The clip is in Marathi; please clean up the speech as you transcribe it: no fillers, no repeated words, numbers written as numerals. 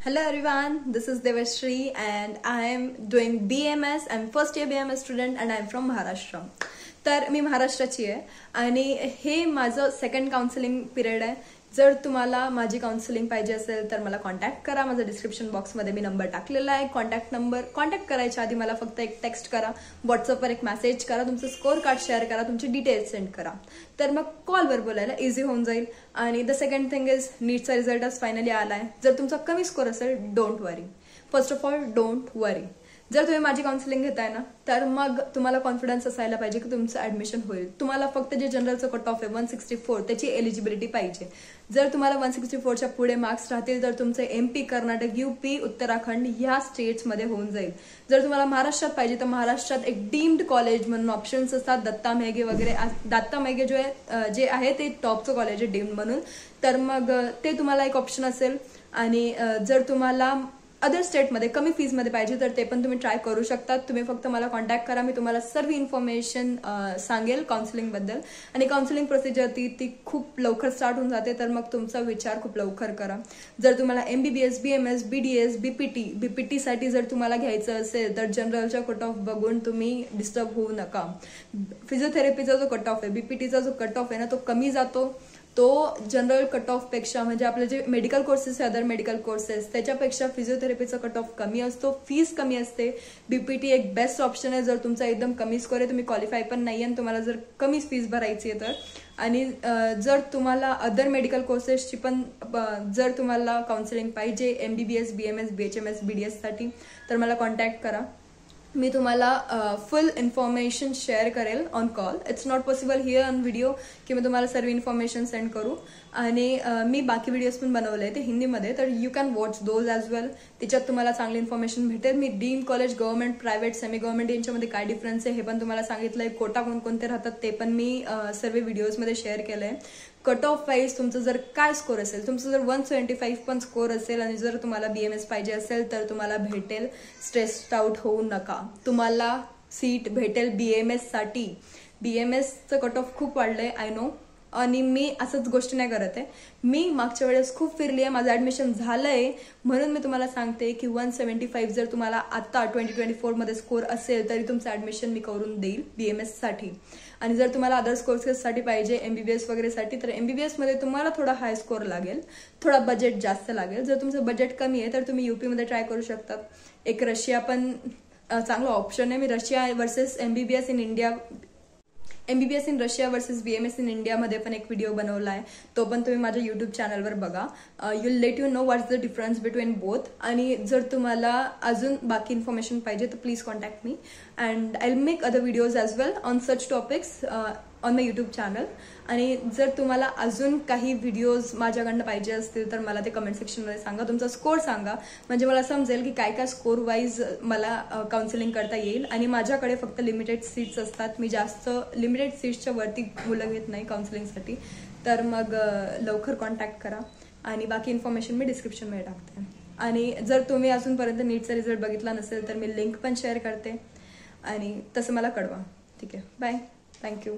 Hello everyone, this is Devashri and I am doing BMS. I'm first year BMS student and I'm from Maharashtra. तर मी महाराष्ट्राची आहे आणि हे माझं सेकंड काउन्सिलिंग पिरियड आहे. जर तुम्हाला माझी काउन्सिलिंग पाहिजे असेल तर मला कॉन्टॅक्ट करा. माझं डिस्क्रिप्शन बॉक्समध्ये मी नंबर टाकलेला आहे. कॉन्टॅक्ट करायच्या आधी मला फक्त एक टेक्स्ट करा, व्हॉट्सअपवर एक मेसेज करा, तुमचं स्कोर कार्ड शेअर करा, तुमचे डिटेल्स सेंड करा, तर मग कॉलवर बोलायला इझी होऊन जाईल. आणि द सेकंड थिंग इज नीटचा रिझल्ट आज फायनली आलाय. जर तुमचा कमी स्कोर असेल don't worry. First of all don't worry. जर तुम्ही माझी काउन्सिलिंग घेताय ना तर मग तुम्हाला कॉन्फिडन्स असायला पाहिजे की तुमचं ऍडमिशन होईल. तुम्हाला फक्त जे जनरलचं कट ऑफ आहे 164 त्याची एलिजिबिलिटी पाहिजे. जर तुम्हाला 164च्या पुढे मार्क्स राहतील तर तुमचे MP, कर्नाटक, UP, उत्तराखंड ह्या स्टेट्समध्ये होऊन जाईल. जर तुम्हाला महाराष्ट्रात पाहिजे तर महाराष्ट्रात एक डीम्ड कॉलेज म्हणून ऑप्शन्स असतात, दत्ता मेघे वगैरे. दत्ता मेघे जे आहे ते टॉपचं कॉलेज आहे डीम्ड म्हणून, तर मग ते तुम्हाला एक ऑप्शन असेल. आणि जर तुम्हाला अदर स्टेटमध्ये कमी फीजमध्ये पाहिजे तर ते पण तुम्ही ट्राय करू शकता. तुम्ही फक्त मला कॉन्टॅक्ट करा, मी तुम्हाला सर्व इन्फॉर्मेशन सांगेल काउन्सिलिंगबद्दल. आणि काउन्सिलिंग प्रोसिजर ती खूप लवकर स्टार्ट होऊन जाते, तर मग तुमचा विचार खूप लवकर करा. जर तुम्हाला MBBS, BMS, BDS, BPTसाठी जर तुम्हाला घ्यायचं असेल तर जनरलचा कट ऑफ बघून तुम्ही डिस्टर्ब होऊ नका. फिजिओथेरपीचा जो कट ऑफ आहे, BPTचा जो कट ऑफ आहे ना तो कमी जातो. तो जनरल कट ऑफ पेक्षा म्हणजे आपले जे मेडिकल कोर्सेस आहे, अदर मेडिकल कोर्सेस त्याच्यापेक्षा फिजिओथेरपीचा कट ऑफ कमी असतो, फीस कमी असते. BPT एक बेस्ट ऑप्शन आहे जर तुमचा एकदम कमी स्कोर आहे, तुम्ही क्वालिफाय पण नाही आणि तुम्हाला जर कमी फीस भरायची आहे तर. आणि जर तुम्हाला अदर मेडिकल कोर्सेसची पण जर तुम्हाला काउन्सिलिंग पाहिजे MBBS, BMS, BHMS, BDS साठी तर मला कॉन्टॅक्ट करा. मी तुम्हाला फुल इन्फॉर्मेशन शेअर करेल on call. It's not possible here on video की मी तुम्हाला सर्व इन्फॉर्मेशन सेंड करू. आणि मी बाकी व्हिडिओज पण बनवले ते हिंदीमध्ये, तर you can watch those as well. त्याच्यात तुम्हाला चांगली इन्फॉर्मेशन भेटेल. मी deemed college, government, private, semi government यांच्यामध्ये काय डिफरन्स आहे हे पण तुम्हाला सांगितलंय. कोटा कोणकोणते राहतात ते पण मी सर्व व्हिडिओजमध्ये शेअर केलंय. कट ऑफ वाईज तुमचं जर काय स्कोर असेल, तुमचं जर 175 पण स्कोर असेल आणि जर तुम्हाला BMS पाहिजे असेल तर तुम्हाला भेटेल. स्ट्रेस्ड आउट होऊ नका, तुम्हाला सीट भेटेल BMS साठी. BMSचं कट ऑफ खूप वाढलंय आय नो, आणि मी असंच गोष्टी नाही करत आहे. मी मागच्या वेळेस खूप फिरली आहे, माझं ऍडमिशन झालंय म्हणून मी तुम्हाला सांगते की 175 जर तुम्हाला आता 2024 मध्ये स्कोर असेल तरी तुमचं ऍडमिशन मी करून देईल BMS साठी. आणि जर तुम्हाला अदर कोर्सेससाठी पाहिजे MBBS वगैरेसाठी तर MBBS मध्ये तुम्हाला थोडा हाय स्कोर लागेल, थोडा बजेट जास्त लागेल. जर तुमचं बजेट कमी आहे तर तुम्ही UP मध्ये ट्राय करू शकता. एक रशिया पण चांगला ऑप्शन आहे. मी Russia versus MBBS in India, MBBS in Russia versus BMS in India मध्ये पण एक व्हिडिओ बनवला आहे, तो पण तुम्ही माझ्या YouTube चॅनलवर बघा. You'll let you know what's the difference between both. आणि जर तुम्हाला अजून बाकी इन्फॉर्मेशन पाहिजे तर please contact me and I will make other videos as well on such topics on my YouTube channel. आणि जर तुम्हाला अजून काही व्हिडिओज माझ्याकडनं पाहिजे असतील तर मला ते कमेंट सेक्शनमध्ये सांगा. तुमचा स्कोर सांगा म्हणजे मला समजेल की काय काय स्कोर वाईज मला काउन्सिलिंग करता येईल. आणि माझ्याकडे फक्त लिमिटेड सीट्स असतात, मी जास्त लिमिटेड सीट्सच्या वरती मुलं घेत नाही काउन्सिलिंगसाठी. तर मग लवकर कॉन्टॅक्ट करा आणि बाकी इन्फॉर्मेशन मी डिस्क्रिप्शनमध्ये टाकते. आणि जर तुम्ही अजूनपर्यंत नीटचा रिझल्ट बघितला नसेल तर मी लिंक पण शेअर करते आणि तसं मला कळवा. ठीक आहे, बाय, थँक्यू.